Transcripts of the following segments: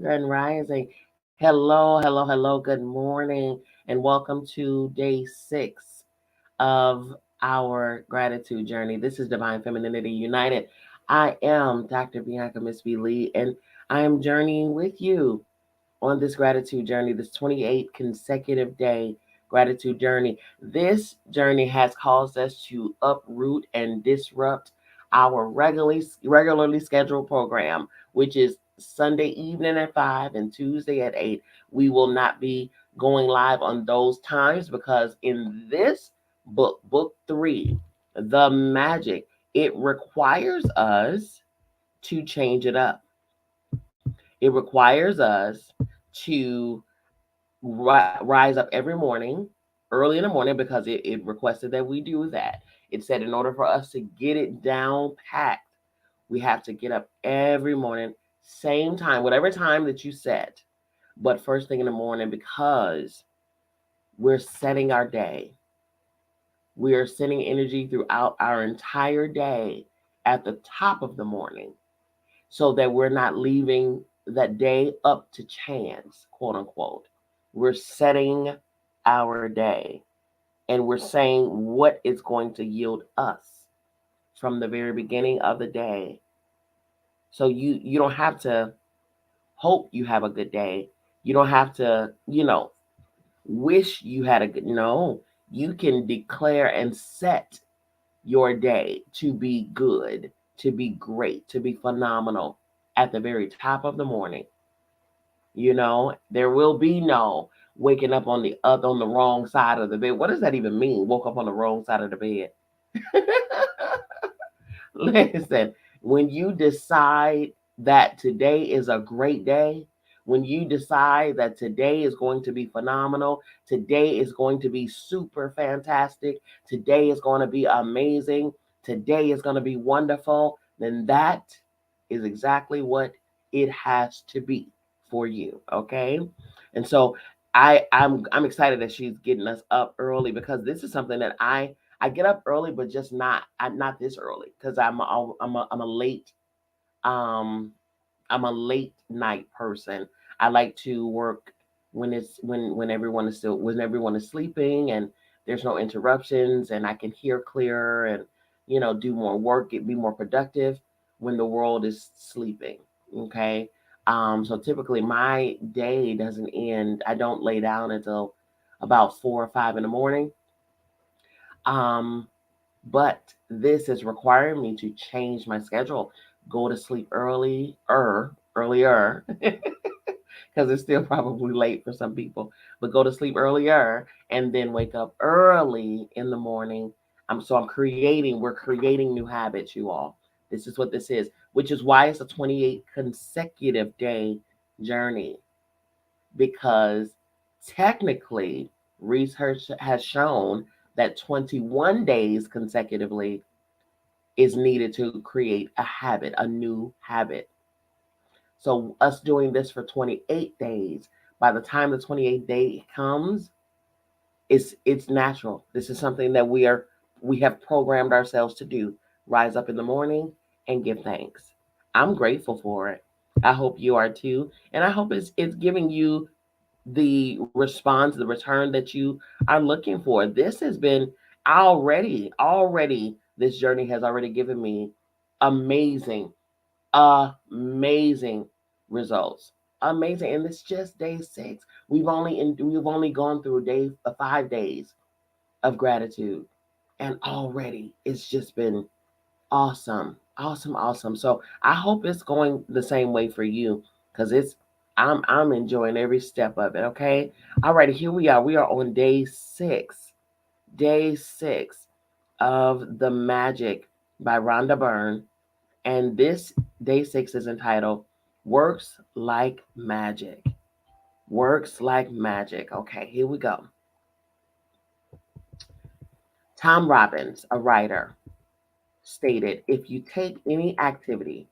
Grand Rising. Hello, hello, hello. Good morning, and welcome to day 6 of our gratitude journey. This is Divine Femininity United. I am Dr. Bianca Miss B. Lee, and I am journeying with you on this gratitude journey, this 28th consecutive day gratitude journey. This journey has caused us to uproot and disrupt our regularly scheduled program, which is Sunday evening at 5 and Tuesday at 8. We will not be going live on those times because in this book 3, The Magic, it requires us to change it up. It requires us to rise up every morning, early in the morning, because it requested that we do that. It said in order for us to get it down packed, we have to get up every morning, same time, whatever time that you set, but first thing in the morning, because we're setting our day. We are sending energy throughout our entire day at the top of the morning so that we're not leaving that day up to chance, quote unquote. We're setting our day and we're saying what is going to yield us from the very beginning of the day. So you don't have to hope you have a good day. You don't have to, wish you had a good, no. You can declare and set your day to be good, to be great, to be phenomenal at the very top of the morning. There will be no waking up on the wrong side of the bed. What does that even mean? Woke up on the wrong side of the bed. Listen, when you decide that today is a great day, when you decide that today is going to be phenomenal, today is going to be super fantastic, today is going to be amazing, today is going to be wonderful, then that is exactly what it has to be for you. Okay. And so I'm excited that she's getting us up early because this is something that I get up early, but just not this early because I'm a late um I'm a late night person. I like to work when everyone is sleeping and there's no interruptions and I can hear clearer and do more work, be more productive when the world is sleeping. Okay. So typically my day doesn't end. I don't lay down until about 4 or 5 in the morning. Um, but this is requiring me to change my schedule, go to sleep earlier, because it's still probably late for some people, but go to sleep earlier and then wake up early in the morning. We're creating new habits, you all. This is what this is, which is why it's a 28 consecutive day journey, because technically research has shown that 21 days consecutively is needed to create a habit, a new habit. So us doing this for 28 days, by the time the 28th day comes, it's natural. This is something that we have programmed ourselves to do. Rise up in the morning and give thanks. I'm grateful for it. I hope you are too. And I hope it's giving you the response, the return that you are looking for. This has been already this journey has already given me amazing, amazing results. Amazing. And it's just day 6. We've only gone through 5 days of gratitude. And already it's just been awesome. Awesome, awesome. So I hope it's going the same way for you because I'm enjoying every step of it. Okay. All right, here we are. We are on day 6. Day 6 of The Magic by Rhonda Byrne. And this day 6 is entitled Works Like Magic. Works Like Magic. Okay, here we go. Tom Robbins, a writer, stated, if you take any activity,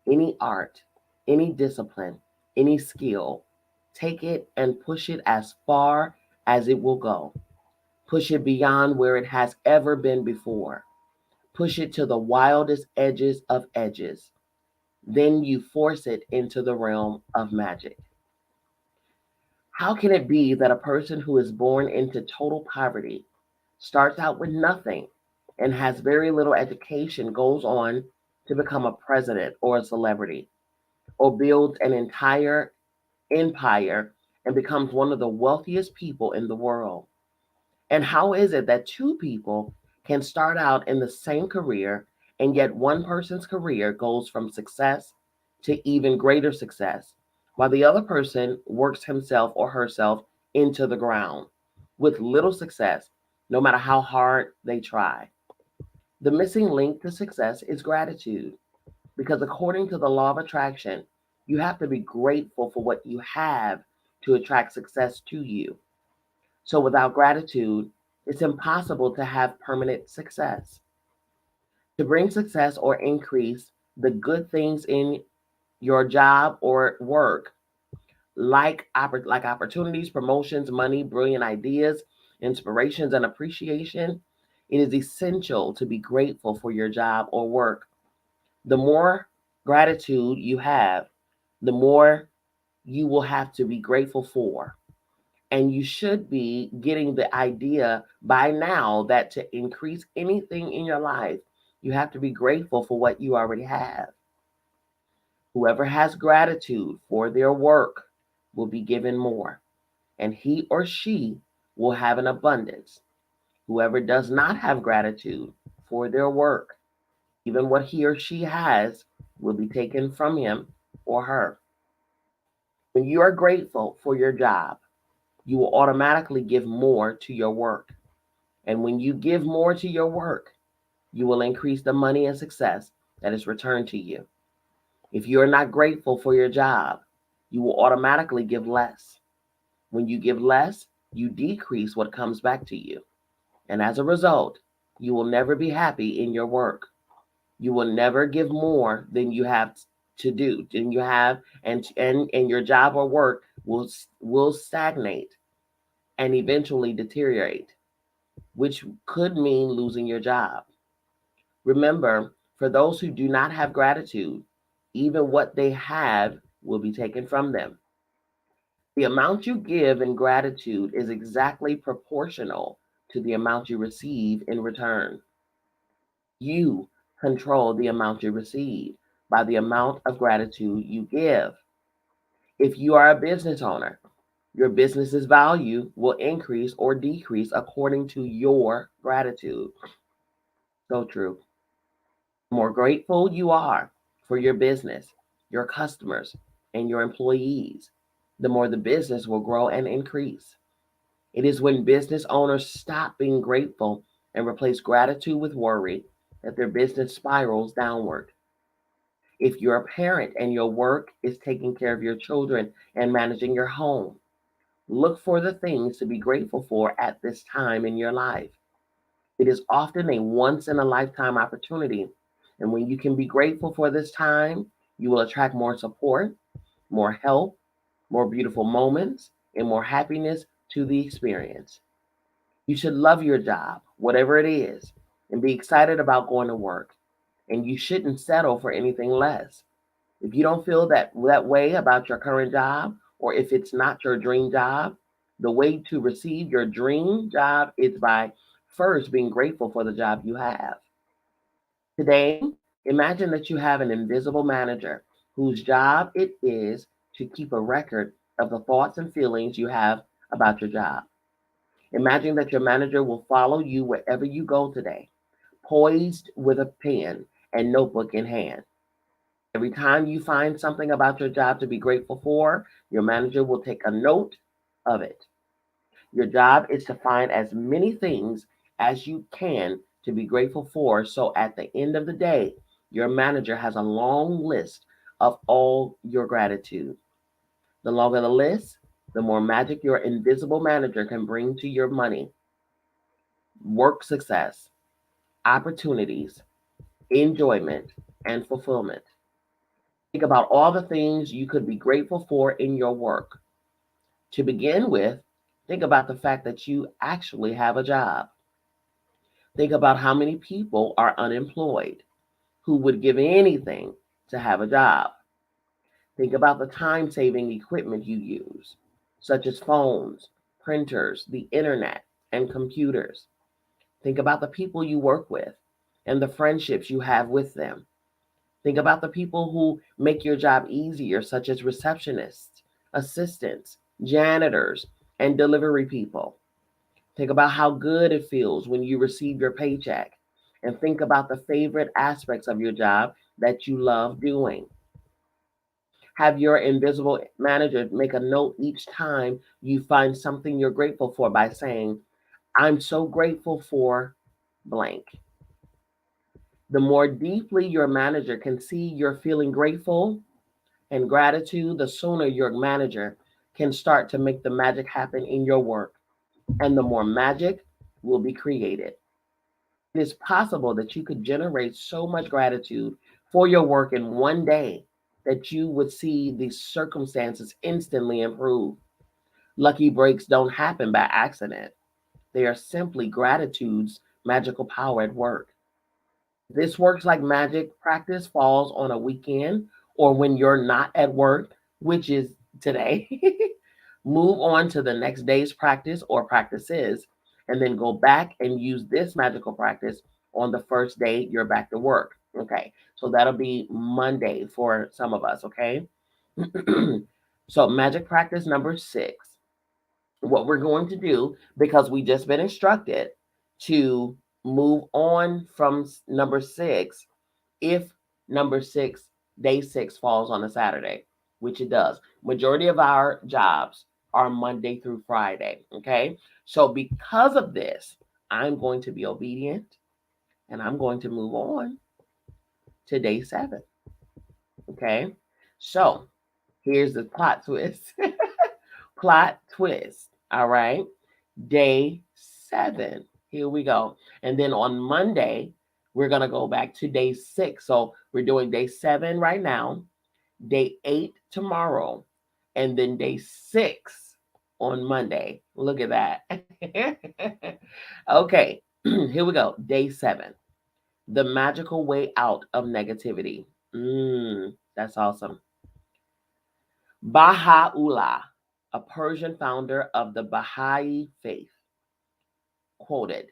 any art, any discipline, any skill, take it and push it as far as it will go. Push it beyond where it has ever been before. Push it to the wildest edges of edges. then you force it into the realm of magic. How can it be that a person who is born into total poverty, starts out with nothing, and has very little education goes on to become a president or a celebrity, or builds an entire empire and becomes one of the wealthiest people in the world? And how is it that two people can start out in the same career, and yet one person's career goes from success to even greater success, while the other person works himself or herself into the ground with little success, no matter how hard they try? The missing link to success is gratitude, because according to the law of attraction, you have to be grateful for what you have to attract success to you. So without gratitude, it's impossible to have permanent success. To bring success or increase the good things in your job or work, like opportunities, promotions, money, brilliant ideas, inspirations, and appreciation, it is essential to be grateful for your job or work. The more gratitude you have, the more you will have to be grateful for. And you should be getting the idea by now that to increase anything in your life, you have to be grateful for what you already have. Whoever has gratitude for their work will be given more, and he or she will have an abundance. Whoever does not have gratitude for their work, even what he or she has, will be taken from him or her. When you are grateful for your job, you will automatically give more to your work. And when you give more to your work, you will increase the money and success that is returned to you. If you are not grateful for your job, you will automatically give less. When you give less, you decrease what comes back to you. And as a result, you will never be happy in your work. You will never give more than you have to do, than you have, and your job or work will stagnate and eventually deteriorate, which could mean losing your job. Remember, for those who do not have gratitude, even what they have will be taken from them. The amount you give in gratitude is exactly proportional to the amount you receive in return. You control the amount you receive by the amount of gratitude you give. If you are a business owner, your business's value will increase or decrease according to your gratitude. So true. The more grateful you are for your business, your customers, and your employees, the more the business will grow and increase. It is when business owners stop being grateful and replace gratitude with worry that their business spirals downward. If you're a parent and your work is taking care of your children and managing your home, look for the things to be grateful for at this time in your life. It is often a once in a lifetime opportunity. And when you can be grateful for this time, you will attract more support, more help, more beautiful moments, and more happiness to the experience. You should love your job, whatever it is, and be excited about going to work. And you shouldn't settle for anything less. If you don't feel that way about your current job, or if it's not your dream job, the way to receive your dream job is by first being grateful for the job you have. Today, imagine that you have an invisible manager whose job it is to keep a record of the thoughts and feelings you have about your job. Imagine that your manager will follow you wherever you go today, poised with a pen and notebook in hand. Every time you find something about your job to be grateful for, your manager will take a note of it. Your job is to find as many things as you can to be grateful for, so at the end of the day, your manager has a long list of all your gratitude. The longer the list, the more magic your invisible manager can bring to your money, work success, opportunities, enjoyment, and fulfillment. Think about all the things you could be grateful for in your work. To begin with, think about the fact that you actually have a job. Think about how many people are unemployed who would give anything to have a job. Think about the time-saving equipment you use, such as phones, printers, the internet, and computers. Think about the people you work with and the friendships you have with them. Think about the people who make your job easier, such as receptionists, assistants, janitors, and delivery people. Think about how good it feels when you receive your paycheck. And think about the favorite aspects of your job that you love doing. Have your invisible manager make a note each time you find something you're grateful for by saying, I'm so grateful for blank. The more deeply your manager can see you're feeling grateful and gratitude, the sooner your manager can start to make the magic happen in your work, and the more magic will be created. It is possible that you could generate so much gratitude for your work in one day that you would see the circumstances instantly improve. Lucky breaks don't happen by accident. They are simply gratitude's magical power at work. This works like magic practice falls on a weekend or when you're not at work, which is today. Move on to the next day's practice or practices, and then go back and use this magical practice on the first day you're back to work. Okay, so that'll be Monday for some of us. Okay, so magic practice number 6. What we're going to do, because we just been instructed to move on from number 6 if number 6, day 6 falls on a Saturday, which it does. Majority of our jobs are Monday through Friday. Okay. So because of this, I'm going to be obedient and I'm going to move on to day 7. Okay. So here's the plot twist. Plot twist. All right. Day 7. Here we go. And then on Monday, we're going to go back to day 6. So we're doing day 7 right now, day 8 tomorrow, and then day 6 on Monday. Look at that. Okay, here we go. Day 7. The magical way out of negativity. That's awesome. Baha'u'llah, a Persian founder of the Baha'i faith, quoted,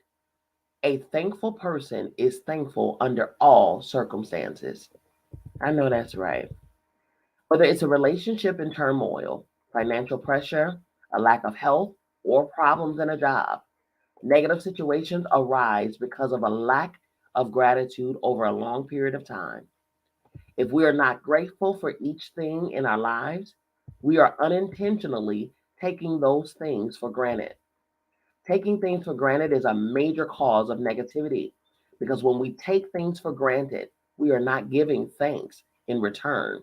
"A thankful person is thankful under all circumstances." I know that's right. Whether it's a relationship in turmoil, financial pressure, a lack of health, or problems in a job, negative situations arise because of a lack of gratitude over a long period of time. If we are not grateful for each thing in our lives, we are unintentionally taking those things for granted. Taking things for granted is a major cause of negativity because when we take things for granted, we are not giving thanks in return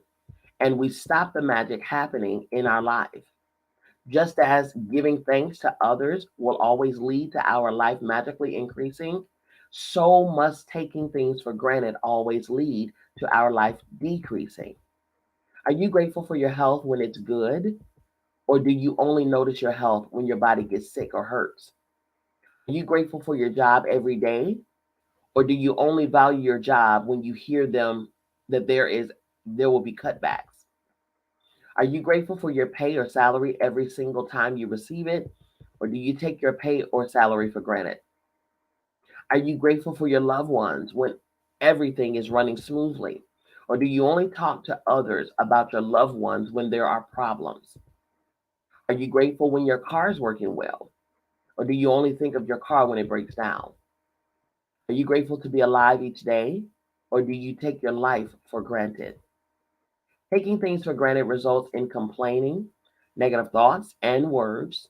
and we stop the magic happening in our life. Just as giving thanks to others will always lead to our life magically increasing, so must taking things for granted always lead to our life decreasing. Are you grateful for your health when it's good? Or do you only notice your health when your body gets sick or hurts? Are you grateful for your job every day? Or do you only value your job when you hear them that there will be cutbacks? Are you grateful for your pay or salary every single time you receive it? Or do you take your pay or salary for granted? Are you grateful for your loved ones when everything is running smoothly? Or do you only talk to others about your loved ones when there are problems? Are you grateful when your car is working well? Or do you only think of your car when it breaks down? Are you grateful to be alive each day? Or do you take your life for granted? Taking things for granted results in complaining, negative thoughts, and words.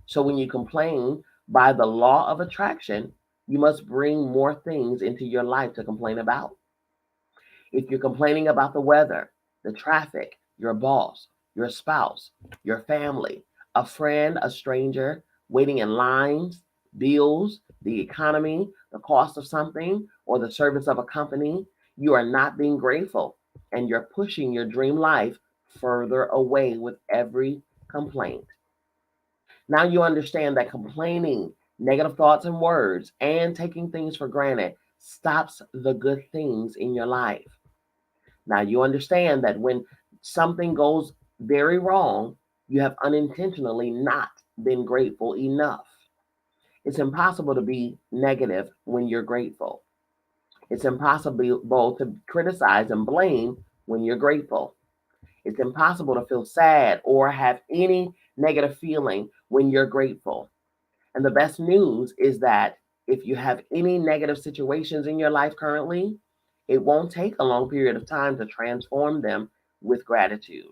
So when you complain, by the law of attraction, you must bring more things into your life to complain about. If you're complaining about the weather, the traffic, your boss, your spouse, your family, a friend, a stranger, waiting in lines, bills, the economy, the cost of something, or the service of a company, you are not being grateful and you're pushing your dream life further away with every complaint. Now you understand that complaining, negative thoughts and words, and taking things for granted stops the good things in your life. Now, you understand that when something goes very wrong, you have unintentionally not been grateful enough. It's impossible to be negative when you're grateful. It's impossible to criticize and blame when you're grateful. It's impossible to feel sad or have any negative feeling when you're grateful. And the best news is that if you have any negative situations in your life currently, it won't take a long period of time to transform them with gratitude.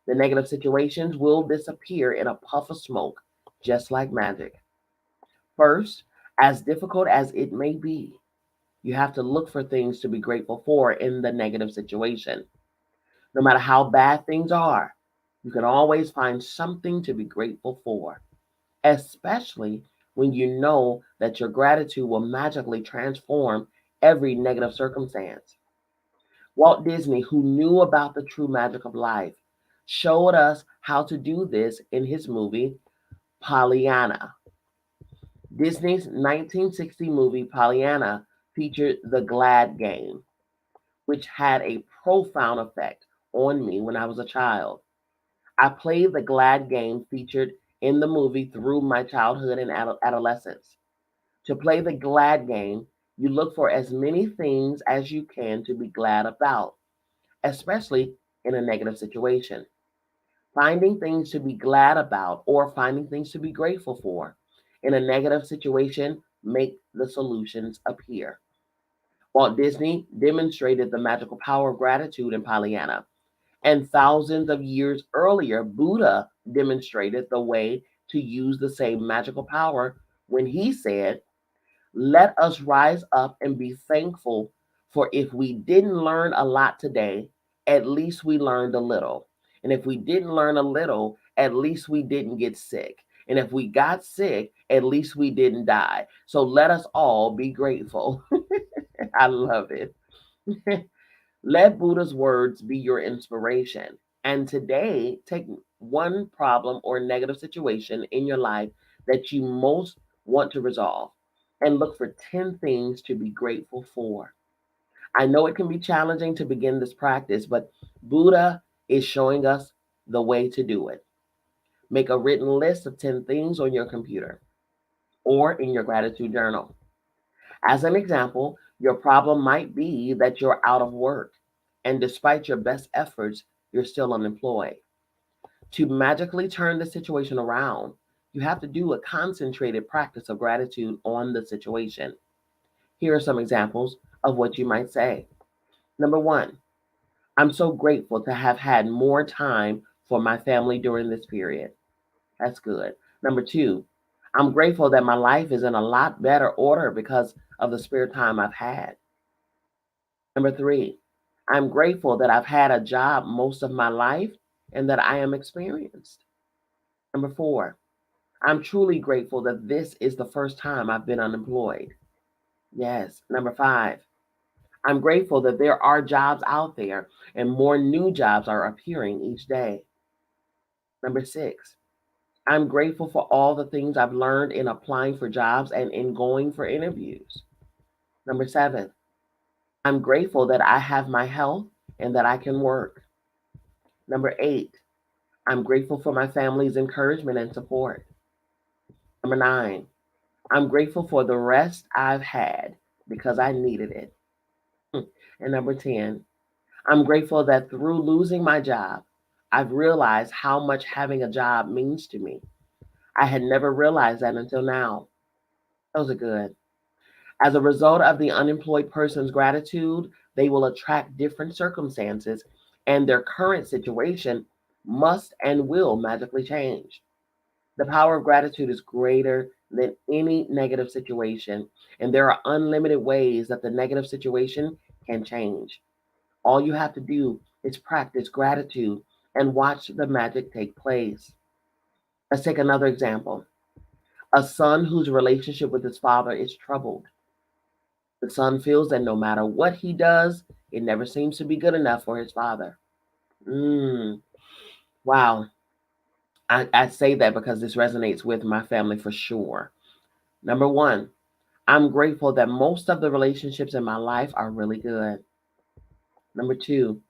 The negative situations will disappear in a puff of smoke, just like magic. First, as difficult as it may be, you have to look for things to be grateful for in the negative situation. No matter how bad things are, you can always find something to be grateful for, especially when you know that your gratitude will magically transform every negative circumstance. Walt Disney, who knew about the true magic of life, showed us how to do this in his movie Pollyanna. Disney's 1960 movie Pollyanna featured the Glad Game, which had a profound effect on me when I was a child. I played the Glad Game featured in the movie through my childhood and adolescence. To play the Glad Game, you look for as many things as you can to be glad about, especially in a negative situation. Finding things to be glad about or finding things to be grateful for in a negative situation make the solutions appear. Walt Disney demonstrated the magical power of gratitude in Pollyanna, and thousands of years earlier, Buddha demonstrated the way to use the same magical power when he said, "Let us rise up and be thankful, for if we didn't learn a lot today, at least we learned a little. And if we didn't learn a little, at least we didn't get sick. And if we got sick, at least we didn't die. So let us all be grateful." I love it. Let Buddha's words be your inspiration. And today, take one problem or negative situation in your life that you most want to resolve and look for 10 things to be grateful for. I know it can be challenging to begin this practice, but Buddha is showing us the way to do it. Make a written list of 10 things on your computer or in your gratitude journal. As an example, your problem might be that you're out of work, and despite your best efforts, you're still unemployed. To magically turn the situation around, you have to do a concentrated practice of gratitude on the situation. Here are some examples of what you might say. Number one, I'm so grateful to have had more time for my family during this period. That's good. Number two, I'm grateful that my life is in a lot better order because of the spare time I've had. Number three, I'm grateful that I've had a job most of my life and that I am experienced. Number four, I'm truly grateful that this is the first time I've been unemployed. Yes. Number five, I'm grateful that there are jobs out there and more new jobs are appearing each day. Number six, I'm grateful for all the things I've learned in applying for jobs and in going for interviews. Number seven, I'm grateful that I have my health and that I can work. Number eight, I'm grateful for my family's encouragement and support. Number nine, I'm grateful for the rest I've had because I needed it. And number 10, I'm grateful that through losing my job, I've realized how much having a job means to me. I had never realized that until now. Those are good. As a result of the unemployed person's gratitude, they will attract different circumstances, and their current situation must and will magically change. The power of gratitude is greater than any negative situation, and there are unlimited ways that the negative situation can change. All you have to do is practice gratitude and watch the magic take place. Let's take another example. A son whose relationship with his father is troubled. The son feels that no matter what he does, it never seems to be good enough for his father. Wow. I say that because this resonates with my family for sure. Number one, I'm grateful that most of the relationships in my life are really good. Number 2,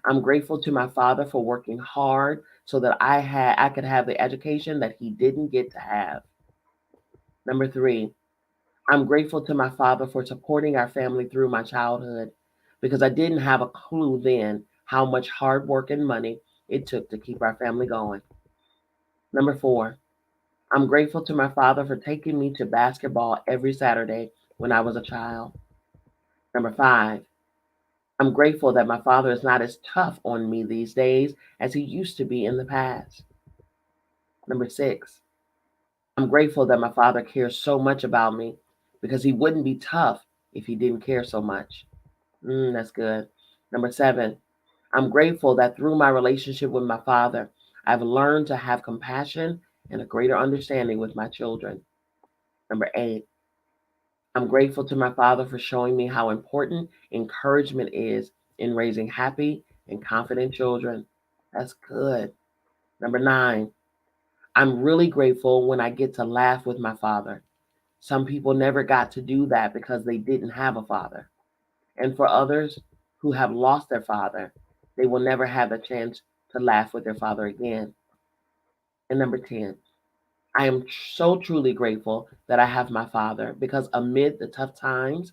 I'm grateful to my father for working hard so that I could have the education that he didn't get to have. Number 3, I'm grateful to my father for supporting our family through my childhood because I didn't have a clue then how much hard work and money it took to keep our family going. Number 4, I'm grateful to my father for taking me to basketball every Saturday when I was a child. Number 5, I'm grateful that my father is not as tough on me these days as he used to be in the past. Number 6, I'm grateful that my father cares so much about me because he wouldn't be tough if he didn't care so much. That's good. Number 7, I'm grateful that through my relationship with my father, I've learned to have compassion and a greater understanding with my children. Number 8, I'm grateful to my father for showing me how important encouragement is in raising happy and confident children. That's good. Number 9, I'm really grateful when I get to laugh with my father. Some people never got to do that because they didn't have a father. And for others who have lost their father, they will never have a chance to laugh with their father again. And number 10, I am so truly grateful that I have my father because amid the tough times,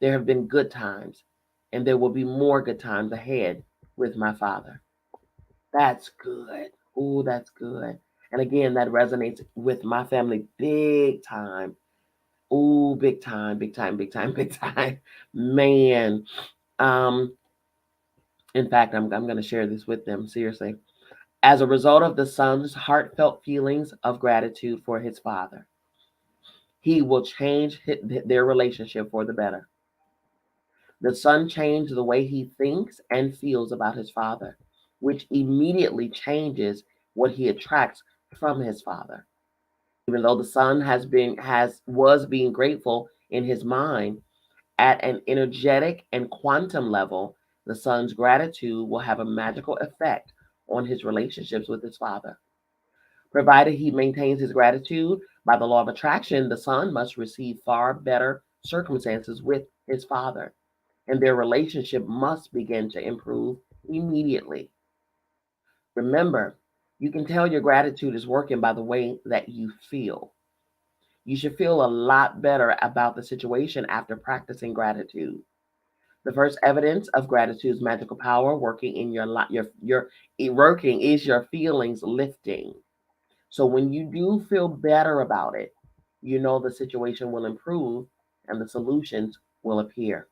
there have been good times, and there will be more good times ahead with my father. That's good. Ooh, that's good. And again, that resonates with my family big time. Ooh, big time, big time, big time, big time. Man. Um, in fact, I'm going to share this with them, seriously. As a result of the son's heartfelt feelings of gratitude for his father, he will change their relationship for the better. The son changed the way he thinks and feels about his father, which immediately changes what he attracts from his father. Even though the son was being grateful in his mind, at an energetic and quantum level, the son's gratitude will have a magical effect on his relationships with his father. Provided he maintains his gratitude, by the law of attraction, the son must receive far better circumstances with his father, and their relationship must begin to improve immediately. Remember, you can tell your gratitude is working by the way that you feel. You should feel a lot better about the situation after practicing gratitude. The first evidence of gratitude's magical power working in your life, your working is your feelings lifting. So when you do feel better about it, you know the situation will improve and the solutions will appear.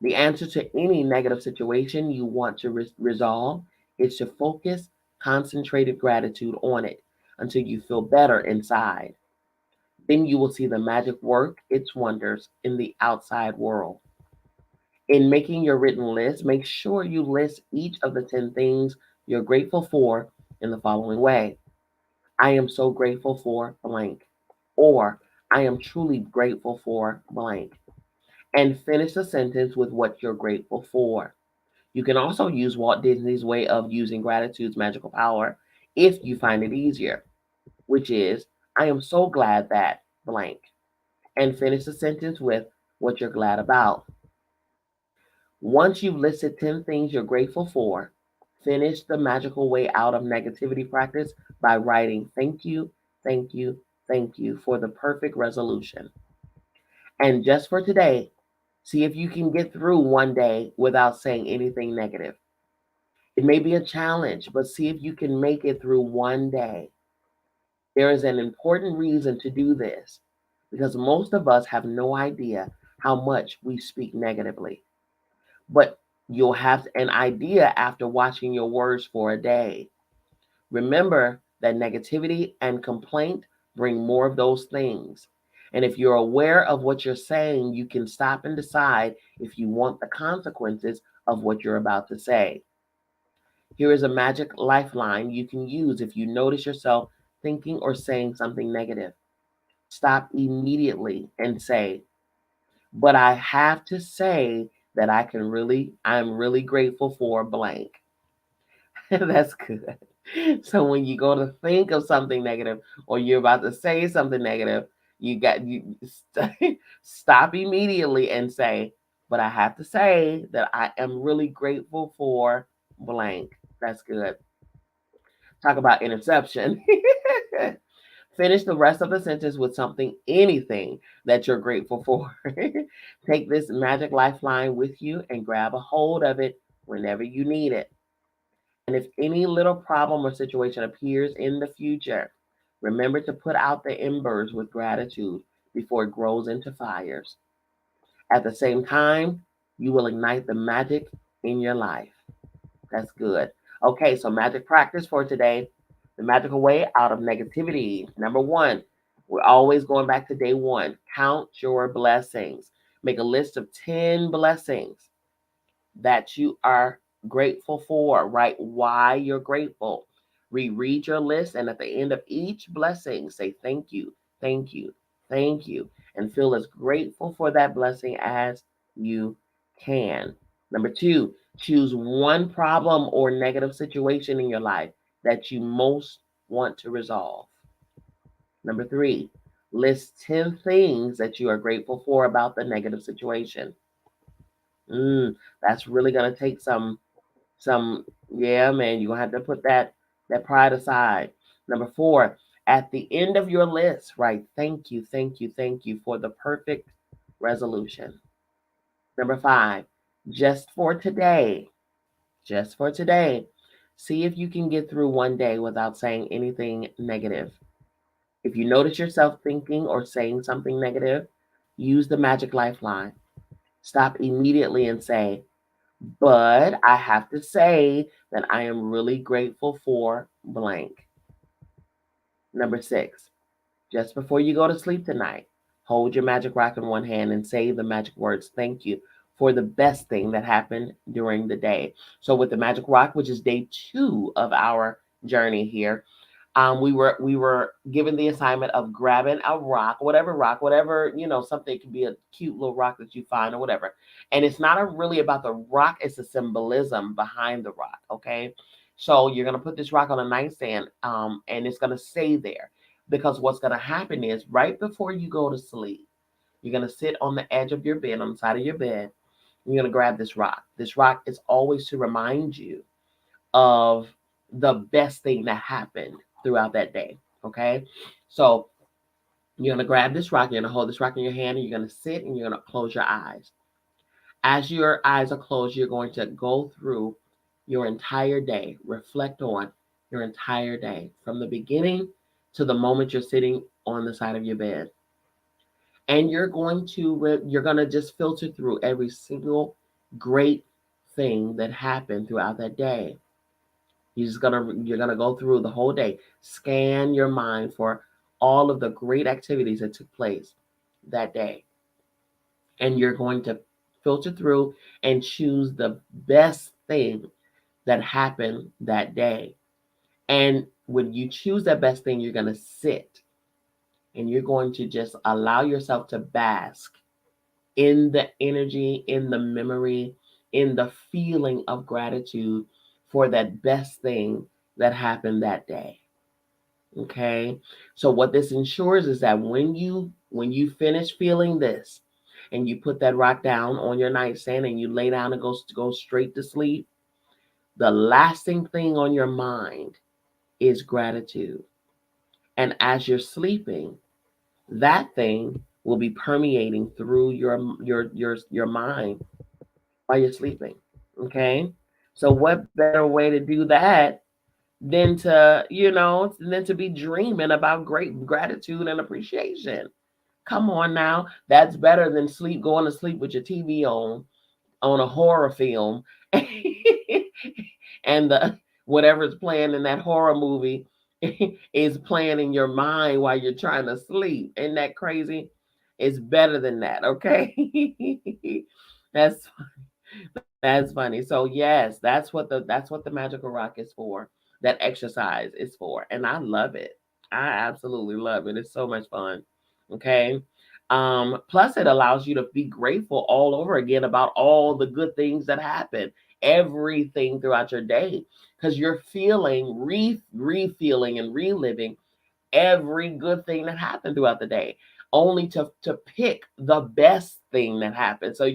The answer to any negative situation you want to resolve is to focus concentrated gratitude on it until you feel better inside. Then you will see the magic work its wonders in the outside world. In making your written list, make sure you list each of the 10 things you're grateful for in the following way: I am so grateful for blank, or I am truly grateful for blank. And finish the sentence with what you're grateful for. You can also use Walt Disney's way of using gratitude's magical power if you find it easier, which is, I am so glad that blank. And finish the sentence with what you're glad about. Once you've listed 10 things you're grateful for, finish the magical way out of negativity practice by writing thank you, thank you, thank you for the perfect resolution. And just for today, see if you can get through one day without saying anything negative. It may be a challenge, but see if you can make it through one day. There is an important reason to do this because most of us have no idea how much we speak negatively. But you'll have an idea after watching your words for a day. Remember that negativity and complaint bring more of those things. And if you're aware of what you're saying, you can stop and decide if you want the consequences of what you're about to say. Here is a magic lifeline you can use if you notice yourself thinking or saying something negative. Stop immediately and say, but I have to say that I'm really grateful for blank. That's good. So when you go to think of something negative or you're about to say something negative, you stop immediately and say, but I have to say that I am really grateful for blank. That's good. Talk about interception. Finish the rest of the sentence with something, anything that you're grateful for. Take this magic lifeline with you and grab a hold of it whenever you need it. And if any little problem or situation appears in the future, remember to put out the embers with gratitude before it grows into fires. At the same time, you will ignite the magic in your life. That's good. Okay, so magic practice for today. The magical way out of negativity. Number one, we're always going back to day one. Count your blessings. Make a list of 10 blessings that you are grateful for. Write why you're grateful. Reread your list, and at the end of each blessing, say thank you, thank you, thank you, and feel as grateful for that blessing as you can. Number two, choose one problem or negative situation in your life that you most want to resolve. Number three, list 10 things that you are grateful for about the negative situation. That's really gonna take some yeah, man, you're gonna have to put that pride aside. Number four, at the end of your list, write thank you, thank you, thank you for the perfect resolution. Number five, just for today, just for today, see if you can get through one day without saying anything negative. If you notice yourself thinking or saying something negative, use the magic lifeline. Stop immediately and say, but I have to say that I am really grateful for blank. Number six, just before you go to sleep tonight, hold your magic rock in one hand and say the magic words, thank you, for the best thing that happened during the day. So, with the magic rock, which is day two of our journey here, we were given the assignment of grabbing a rock, whatever something. It could be a cute little rock that you find or whatever. And it's not really about the rock; it's the symbolism behind the rock. Okay, so you're gonna put this rock on a nightstand, and it's gonna stay there because what's gonna happen is right before you go to sleep, you're gonna sit on the edge of your bed, on the side of your bed. And you're gonna grab this rock. This rock is always to remind you of the best thing that happened throughout that day. Okay. So you're going to grab this rock, you're going to hold this rock in your hand, and you're going to sit and you're going to close your eyes. As your eyes are closed, you're going to go through your entire day, reflect on your entire day from the beginning to the moment you're sitting on the side of your bed. And you're going to just filter through every single great thing that happened throughout that day. You're gonna go through the whole day, scan your mind for all of the great activities that took place that day, and you're going to filter through and choose the best thing that happened that day. And when you choose that best thing, you're gonna sit and you're going to just allow yourself to bask in the energy, in the memory, in the feeling of gratitude for that best thing that happened that day. Okay. So what this ensures is that when you finish feeling this and you put that rock down on your nightstand and you lay down and go straight to sleep, the lasting thing on your mind is gratitude. And as you're sleeping, that thing will be permeating through your mind while you're sleeping. Okay? So what better way to do that than to be dreaming about great gratitude and appreciation. Come on now. That's better than going to sleep with your TV on a horror film and the whatever's playing in that horror movie is playing in your mind while you're trying to sleep. Isn't that crazy? It's better than that, okay? that's that's funny. So yes, that's what the magical rock is for. That exercise is for, and I love it. I absolutely love it. It's so much fun. Okay. Plus, it allows you to be grateful all over again about all the good things that happen, everything throughout your day, because you're feeling, refeeling, and reliving every good thing that happened throughout the day, only to pick the best thing that happened. So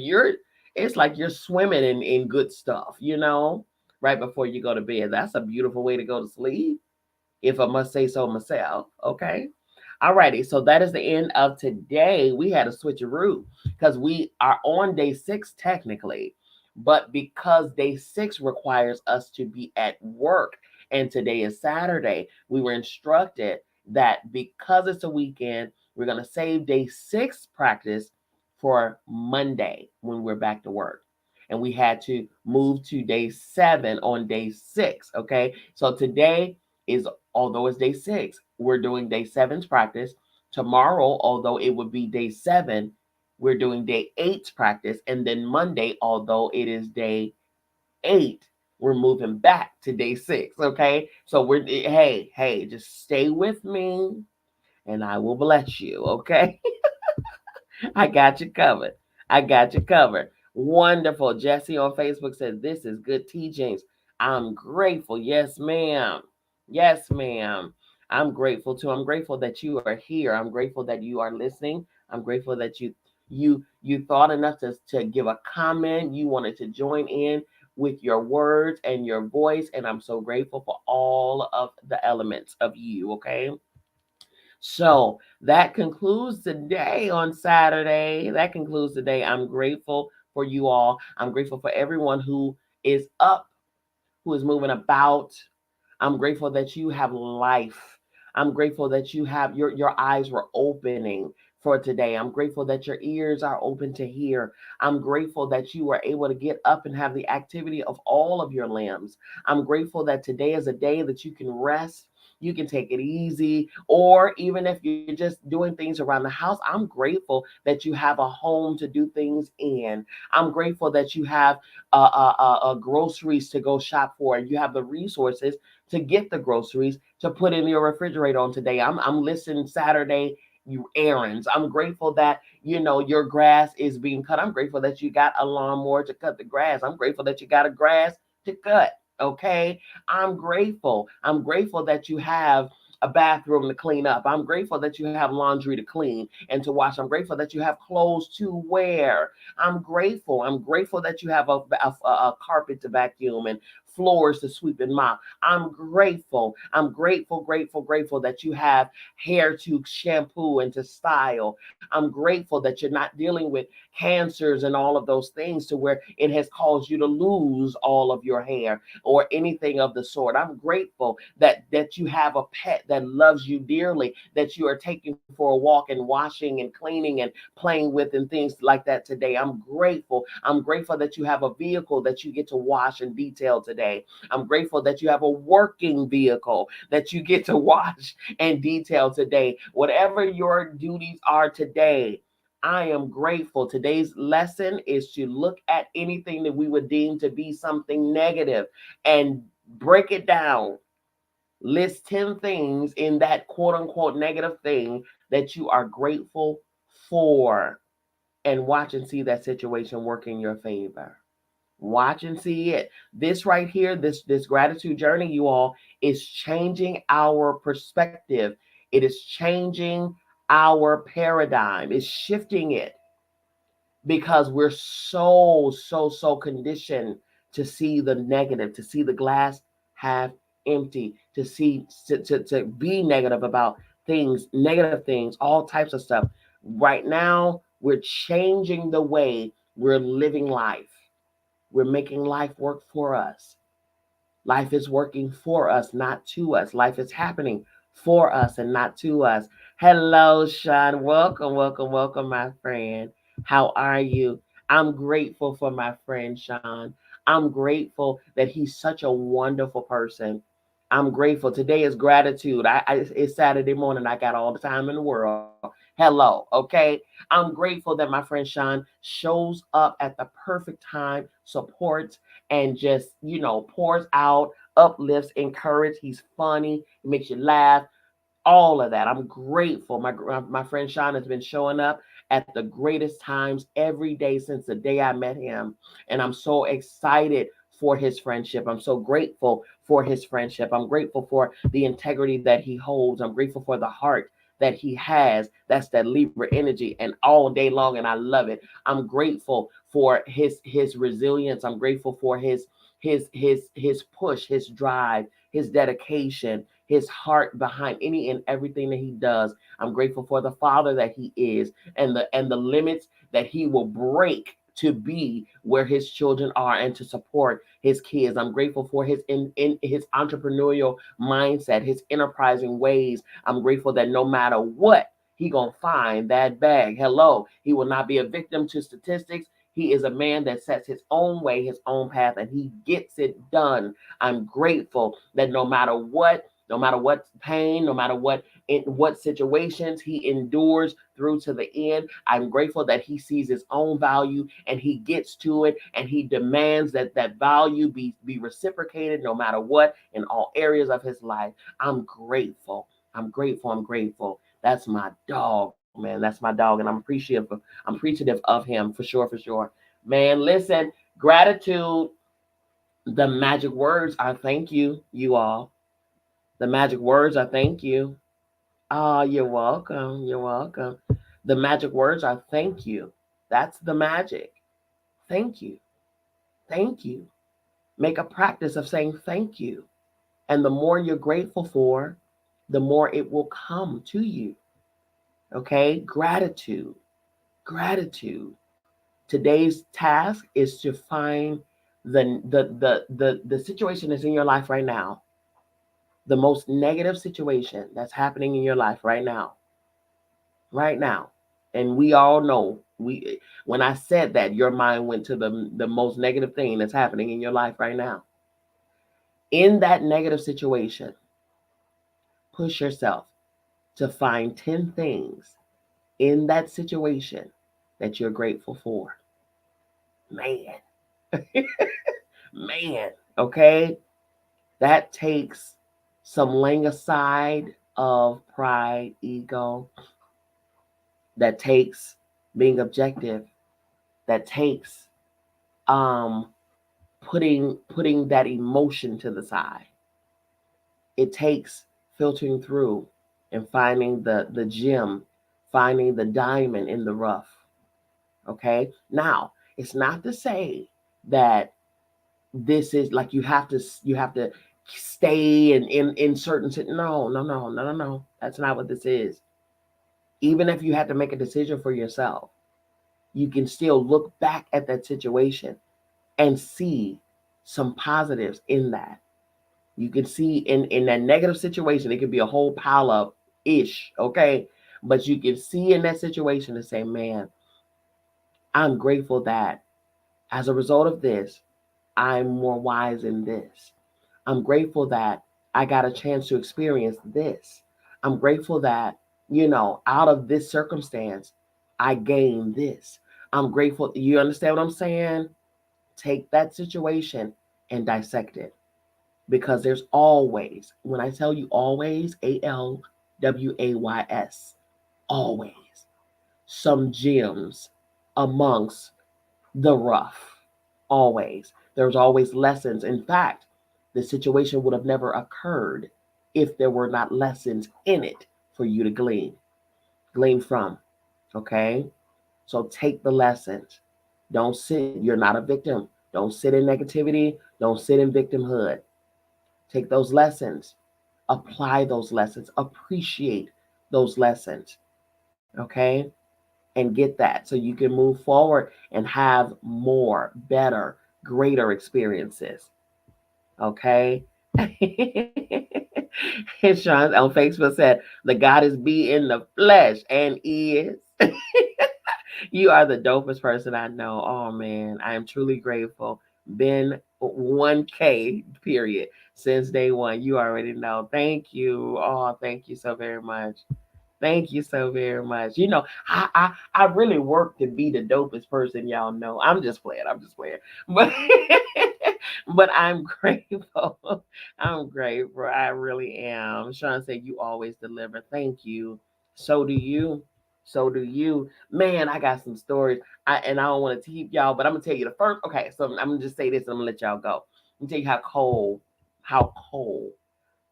It's like you're swimming in good stuff, right before you go to bed. That's a beautiful way to go to sleep, if I must say so myself. Okay. Alrighty, so that is the end of today. We had a switcheroo because we are on day 6 technically, but because day 6 requires us to be at work and today is Saturday, we were instructed that because it's a weekend, we're going to save day 6 practice for Monday when we're back to work. And we had to move to day 7 on day 6. Okay, so today is, although it's day 6, we're doing day 7's practice. Tomorrow, although it would be day 7, we're doing day 8's practice. And then Monday, although it is day 8, we're moving back to day 6. Okay. So hey, just stay with me and I will bless you. Okay. I got you covered. I got you covered. Wonderful. Jesse on Facebook said, this is good teachings. I'm grateful. Yes, ma'am. Yes, ma'am. I'm grateful too. I'm grateful that you are here. I'm grateful that you are listening. I'm grateful that you thought enough to give a comment. You wanted to join in with your words and your voice. And I'm so grateful for all of the elements of you. Okay. So that concludes the day on Saturday. That concludes the day. I'm grateful for you all. I'm grateful for everyone who is up, who is moving about. I'm grateful that you have life. I'm grateful that you have your eyes were opening for today. I'm grateful that your ears are open to hear. I'm grateful that you were able to get up and have the activity of all of your limbs. I'm grateful that today is a day that you can rest. You can take it easy, or even if you're just doing things around the house, I'm grateful that you have a home to do things in. I'm grateful that you have groceries to go shop for. You have the resources to get the groceries to put in your refrigerator on today. I'm listing Saturday you errands. I'm grateful that your grass is being cut. I'm grateful that you got a lawnmower to cut the grass. I'm grateful that you got a grass to cut. Okay. I'm grateful. I'm grateful that you have a bathroom to clean up. I'm grateful that you have laundry to clean and to wash. I'm grateful that you have clothes to wear. I'm grateful. I'm grateful that you have a carpet to vacuum and floors to sweep and mop. I'm grateful. I'm grateful, grateful, grateful that you have hair to shampoo and to style. I'm grateful that you're not dealing with cancers and all of those things to where it has caused you to lose all of your hair or anything of the sort. I'm grateful that you have a pet that loves you dearly, that you are taking for a walk and washing and cleaning and playing with and things like that today. I'm grateful. I'm grateful that you have a vehicle that you get to wash and detail today. I'm grateful that you have a working vehicle that you get to wash and detail today. Whatever your duties are today, I am grateful. Today's lesson is to look at anything that we would deem to be something negative and break it down. List 10 things in that quote unquote negative thing that you are grateful for, and watch and see that situation work in your favor. Watch and see it. This right here, this gratitude journey, you all, is changing our perspective. It is changing our paradigm. It's shifting it because we're so conditioned to see the negative, to see the glass half empty, to be negative about things, negative things, all types of stuff. Right now, we're changing the way we're living life. We're making life work for us. Life is working for us, not to us. Life is happening for us and not to us. Hello, Sean. Welcome, welcome, welcome, my friend. How are you? I'm grateful for my friend, Sean. I'm grateful that he's such a wonderful person. I'm grateful. Today is gratitude. It's Saturday morning. I got all the time in the world. Hello, okay? I'm grateful that my friend Sean shows up at the perfect time, supports, and just, pours out, uplifts, encourages. He's funny, he makes you laugh, all of that. I'm grateful. My friend Sean has been showing up at the greatest times every day since the day I met him. And I'm so excited for his friendship. I'm so grateful for his friendship. I'm grateful for the integrity that he holds. I'm grateful for the heart that he has. That's that Libra energy, and all day long, and I love it. I'm grateful for his resilience. I'm grateful for his push, his drive, his dedication, his heart behind any and everything that he does. I'm grateful for the father that he is, and the limits that he will break to be where his children are and to support his kids. I'm grateful for in his entrepreneurial mindset, his enterprising ways. I'm grateful that no matter what, he gonna find that bag. Hello, he will not be a victim to statistics. He is a man that sets his own way, his own path, and he gets it done. I'm grateful that no matter what pain, no matter what in what situations he endures through to the end, I'm grateful that he sees his own value and he gets to it and he demands that that value be reciprocated no matter what in all areas of his life. I'm grateful. I'm grateful. I'm grateful. That's my dog, man. That's my dog, and I'm appreciative of him for sure, for sure. Man, listen, gratitude. The magic words are thank you, you all. The magic words are thank you. Oh, you're welcome. You're welcome. The magic words are thank you. That's the magic. Thank you. Thank you. Make a practice of saying thank you. And the more you're grateful for, the more it will come to you. Okay? Gratitude. Gratitude. Today's task is to find the situation that's in your life right now, the most negative situation that's happening in your life right now, right now. And we all know we when I said that, your mind went to the most negative thing that's happening in your life right now. In that negative situation, push yourself to find 10 things in that situation that you're grateful for. Man, man, okay? That takes some laying aside of pride, ego, that takes being objective, that takes um putting that emotion to the side. It takes filtering through and finding the gem, finding the diamond in the rough. Okay? Now, it's not to say that this is like you have to stay in certain no. That's not what this is. Even if you had to make a decision for yourself, you can still look back at that situation and see some positives in that. You can see in that negative situation, it could be a whole pile of ish, okay? But you can see in that situation and say, man, I'm grateful that as a result of this, I'm more wise in this. I'm grateful that I got a chance to experience this. I'm grateful that, out of this circumstance, I gained this. I'm grateful. You understand what I'm saying? Take that situation and dissect it, because there's always, when I tell you always, ALWAYS, always some gems amongst the rough. Always. There's always lessons. In fact, the situation would have never occurred if there were not lessons in it for you to glean from. Okay? So take the lessons. Don't sit, you're not a victim. Don't sit in negativity. Don't sit in victimhood. Take those lessons, apply those lessons, appreciate those lessons, okay? And get that so you can move forward and have more, better, greater experiences, okay? And Sean on Facebook said, the goddess be in the flesh and is. You are the dopest person I know. Oh man, I am truly grateful. Been 1K period since day one. You already know. Thank you. Oh, thank you so very much. Thank you so very much. I really work to be the dopest person y'all know. I'm just playing. I'm just playing. But but I'm grateful. I'm grateful. I really am. Sean said you always deliver. Thank you. So do you. So do you. Man, I got some stories. I don't want to keep y'all, but I'm gonna tell you the first. Okay, so I'm gonna just say this and I'm gonna let y'all go. I'm gonna tell you how cold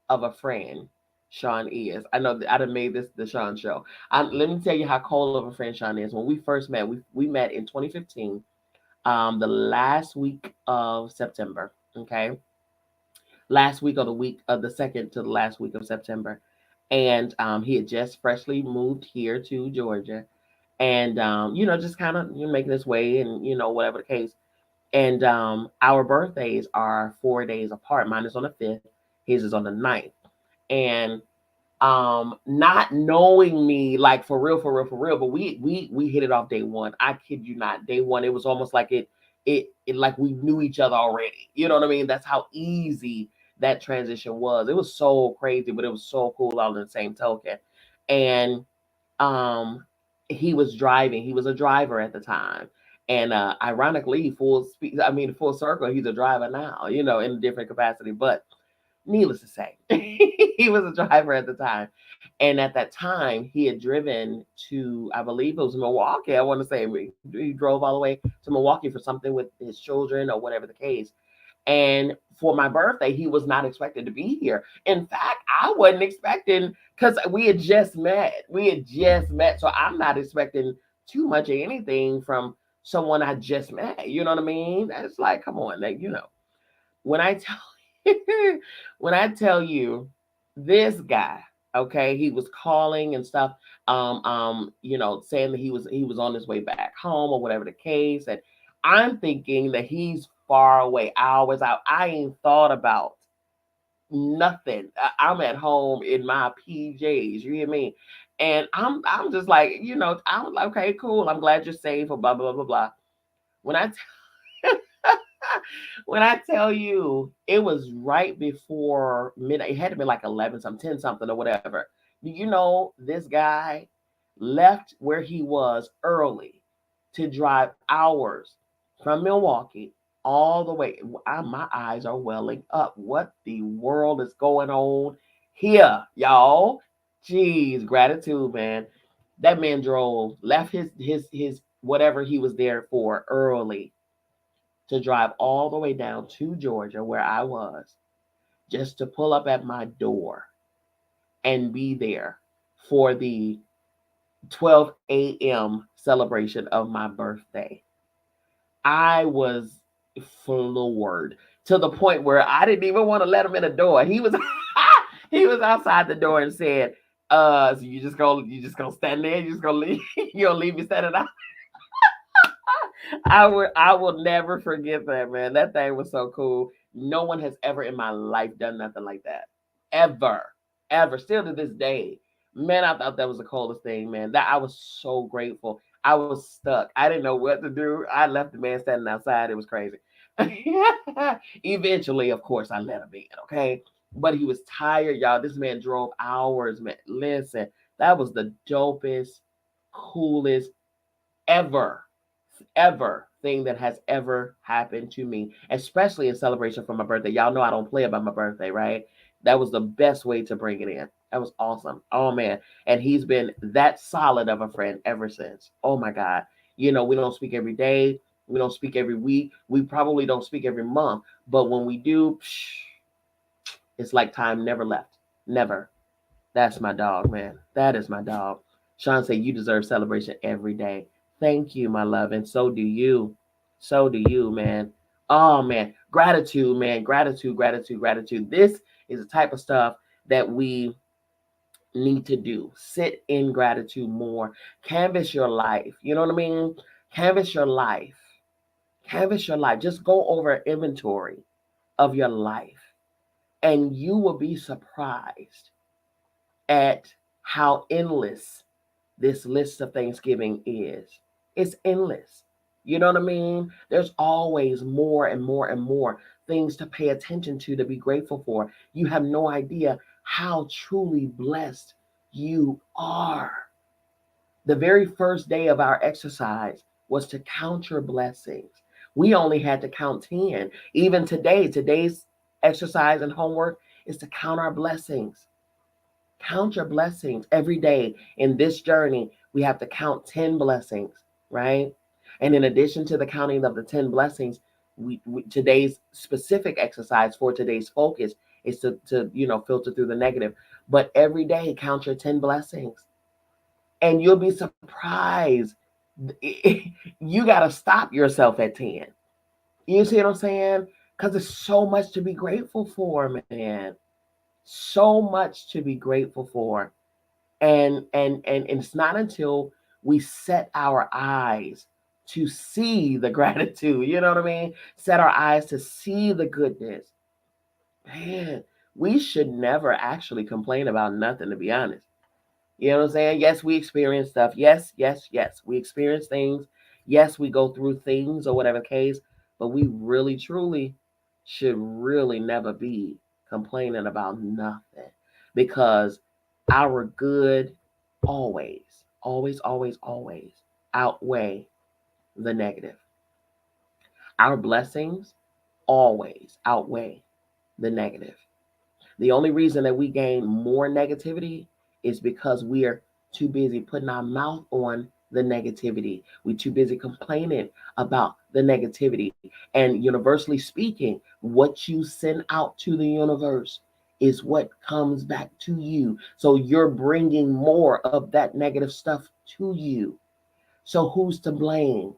of a friend Sean is. I know that I done made this the Sean show. Let me tell you how cold of a friend Sean is. When we first met, we met in 2015, the last week of September. Okay, last week of the week of the second to the last week of September, and he had just freshly moved here to Georgia, and just kind of making his way, and whatever the case. And our birthdays are 4 days apart. Mine is on the 5th. His is on the 9th. And not knowing me, like, for real, for real, for real, but we hit it off day one. I kid you not. Day one, it was almost like it like we knew each other already. You know what I mean? That's how easy that transition was. It was so crazy, but it was so cool all in the same token. And um he was driving. He was a driver at the time. And ironically, full speed, I mean, full circle, he's a driver now, in a different capacity. But needless to say, he was a driver at the time. And at that time, he had driven to, I believe it was Milwaukee. I want to say he drove all the way to Milwaukee for something with his children or whatever the case. And for my birthday, he was not expected to be here. In fact, I wasn't expecting, because we had just met. We had just met. So I'm not expecting too much of anything from someone I just met. You know what I mean? It's like, come on, like, when I tell when I tell you this guy, okay, he was calling and stuff, saying that he was on his way back home or whatever the case, and I'm thinking that he's far away, hours out. I ain't thought about nothing. I'm at home in my PJs. You hear me? And I'm just like, I'm like, okay, cool. I'm glad you're safe or blah blah blah blah. When I when I tell you it was right before midnight, it had to be like 11 something, 10 something or whatever. Do you know this guy left where he was early to drive hours from Milwaukee all the way? My eyes are welling up. What the world is going on here, y'all? Jeez, gratitude, man. That man drove, left his whatever he was there for early to drive all the way down to Georgia where I was just to pull up at my door and be there for the 12 a.m. celebration of my birthday. I was floored to the point where I didn't even want to let him in the door. He was he was outside the door and said, so you just gonna stand there, you just gonna leave, you gonna leave me standing out. I will never forget that, man. That thing was so cool. No one has ever in my life done nothing like that. Ever. Ever. Still to this day. Man, I thought that was the coolest thing, man. That I was so grateful. I was stuck. I didn't know what to do. I left the man standing outside. It was crazy. Eventually, of course, I let him in, okay? But he was tired, y'all. This man drove hours, man. Listen, that was the dopest, coolest ever thing that has ever happened to me, especially in celebration for my birthday. Y'all know I don't play about my birthday, right? That was the best way to bring it in. That was awesome. Oh man. And he's been that solid of a friend ever since. Oh my God. We don't speak every day. We don't speak every week. We probably don't speak every month. But when we do, it's like time never left. Never. That's my dog, man. That is my dog. Sean said, you deserve celebration every day. Thank you, my love. And so do you. So do you, man. Oh, man. Gratitude, man. Gratitude, gratitude, gratitude. This is the type of stuff that we need to do. Sit in gratitude more. Canvas your life. You know what I mean? Canvas your life. Canvas your life. Just go over an inventory of your life, and you will be surprised at how endless this list of Thanksgiving is. It's endless. You know what I mean? There's always more and more and more things to pay attention to be grateful for. You have no idea how truly blessed you are. The very first day of our exercise was to count your blessings. We only had to count 10. Even today's exercise and homework is to count our blessings. Count your blessings every day. In this journey, we have to count 10 blessings, right? And in addition to the counting of the 10 blessings, today's specific exercise for today's focus is to filter through the negative. But every day count your 10 blessings, and you'll be surprised. You got to stop yourself at 10. You see what I'm saying? Because there's so much to be grateful for, man. So much to be grateful for. And it's not until we set our eyes to see the gratitude, you know what I mean? Set our eyes to see the goodness. Man, we should never actually complain about nothing, to be honest. You know what I'm saying? Yes, we experience stuff. Yes, yes, yes. We experience things. Yes, we go through things or whatever the case, but we really, truly should really never be complaining about nothing, because our good always, always, always, always outweigh the negative. Our blessings always outweigh the negative. The only reason that we gain more negativity is because we are too busy putting our mouth on the negativity. We're too busy complaining about the negativity. And universally speaking, what you send out to the universe is what comes back to you. So you're bringing more of that negative stuff to you. So who's to blame?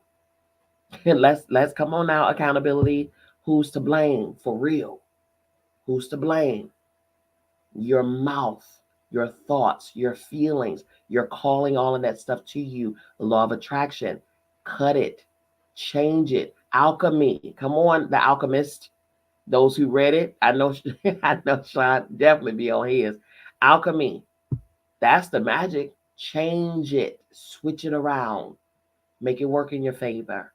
Let's come on now, accountability. Who's to blame for real? Who's to blame? Your mouth, your thoughts, your feelings. You're calling all of that stuff to you. The law of attraction. Cut it, change it. Alchemy. Come on, the alchemist. Those who read it, I know, I know Sean definitely be on his. Alchemy. That's the magic. Change it, switch it around, make it work in your favor.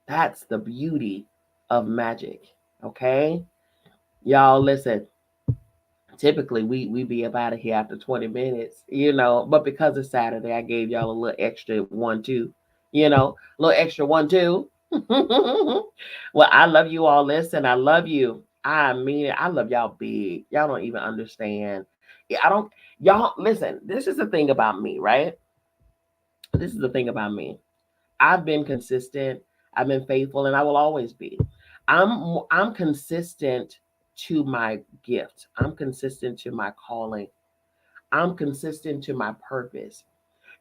That's the beauty of magic. Okay, y'all, listen. Typically we be up out of here after 20 minutes, but because it's Saturday, I gave y'all a little extra 1 2, a little extra 1 2. Well, I love you all. Listen, I love you. I mean it. I love y'all big. Y'all don't even understand. Yeah, I don't. Y'all listen, this is the thing about me, right? This is the thing about me. I've been consistent, I've been faithful, and I will always be. I'm consistent to my gift. I'm consistent to my calling. I'm consistent to my purpose.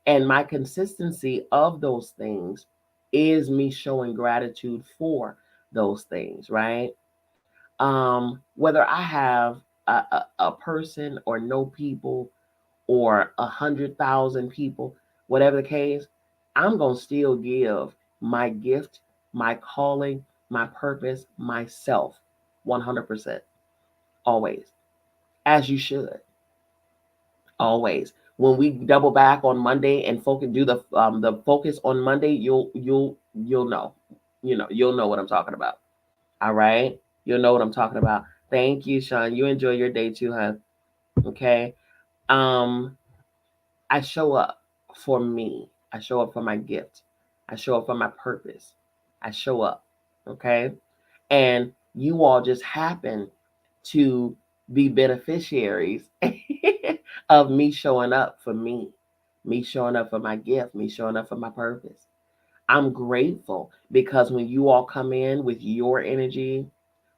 And my consistency of those things is me showing gratitude for those things, right? Whether I have a person or no people, or 100,000 people, whatever the case, I'm going to still give my gift, my calling, my purpose, myself 100%. Always. As you should. Always. When we double back on Monday and focus, do the focus on Monday, you'll know. You'll know what I'm talking about. All right? You'll know what I'm talking about. Thank you, Sean. You enjoy your day too, huh? Okay. Um I show up for me. I show up for my gift. I show up for my purpose. I show up. Okay. And you all just happen to be beneficiaries of me showing up for me showing up for my gift, me showing up for my purpose. I'm grateful because when you all come in with your energy,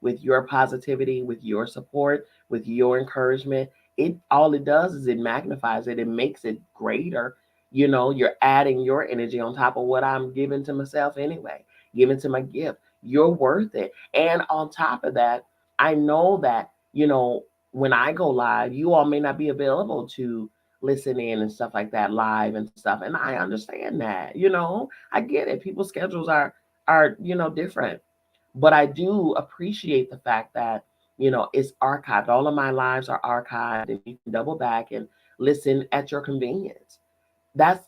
with your positivity, with your support, with your encouragement, it all it does is it magnifies it. It makes it greater. You're adding your energy on top of what I'm giving to myself anyway, giving to my gift. You're worth it. And on top of that, I know that, when I go live, you all may not be available to listen in and stuff like that live and stuff. And I understand that, I get it. People's schedules are different. But I do appreciate the fact that, it's archived. All of my lives are archived and you can double back and listen at your convenience. That's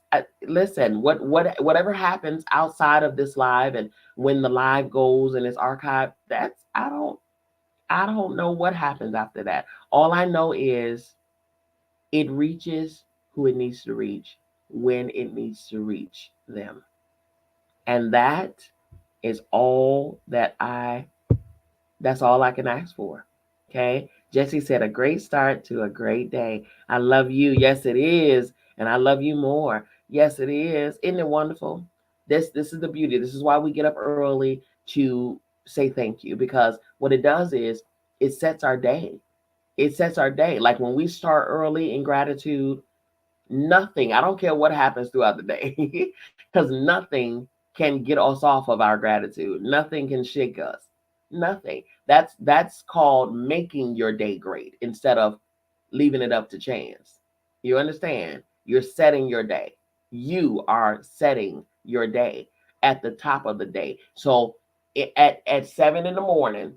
listen, whatever happens outside of this live, and when the live goes and it's archived, that's I don't know what happens after that. All I know is it reaches who it needs to reach when it needs to reach them. And is all that's all I can ask for. Okay. Jesse said, a great start to a great day. I love you. Yes, it is. And I love you more. Yes, it is. Isn't it wonderful? This is the beauty. This is why we get up early to say thank you, because what it does is it sets our day. It sets our day. Like when we start early in gratitude, nothing, I don't care what happens throughout the day, because nothing can get us off of our gratitude. Nothing can shake us. Nothing. That's called making your day great instead of leaving it up to chance. You understand? You're setting your day. You are setting your day at the top of the day. So at 7 in the morning,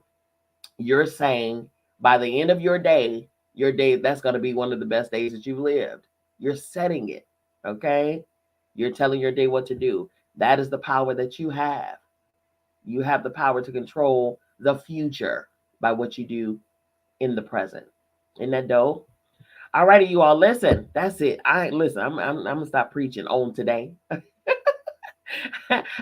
you're saying by the end of your day, that's going to be one of the best days that you've lived. You're setting it. Okay. You're telling your day what to do. That is the power that you have. You have the power to control the future by what you do in the present. Isn't that dope? All righty, you all. Listen, that's it. I'm gonna stop preaching on today.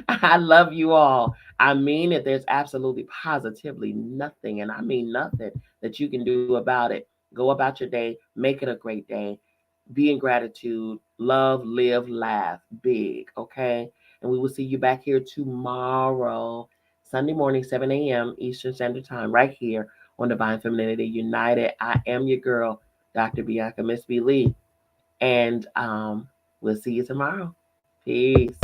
I love you all. I mean it. There's absolutely positively nothing, and I mean nothing, that you can do about it. Go about your day, make it a great day. Be in gratitude, love, live, laugh big, okay? And we will see you back here tomorrow, Sunday morning, 7 a.m. Eastern Standard Time, right here on Divine Femininity United. I am your girl, Dr. Bianca Miss B. Lee. And we'll see you tomorrow. Peace.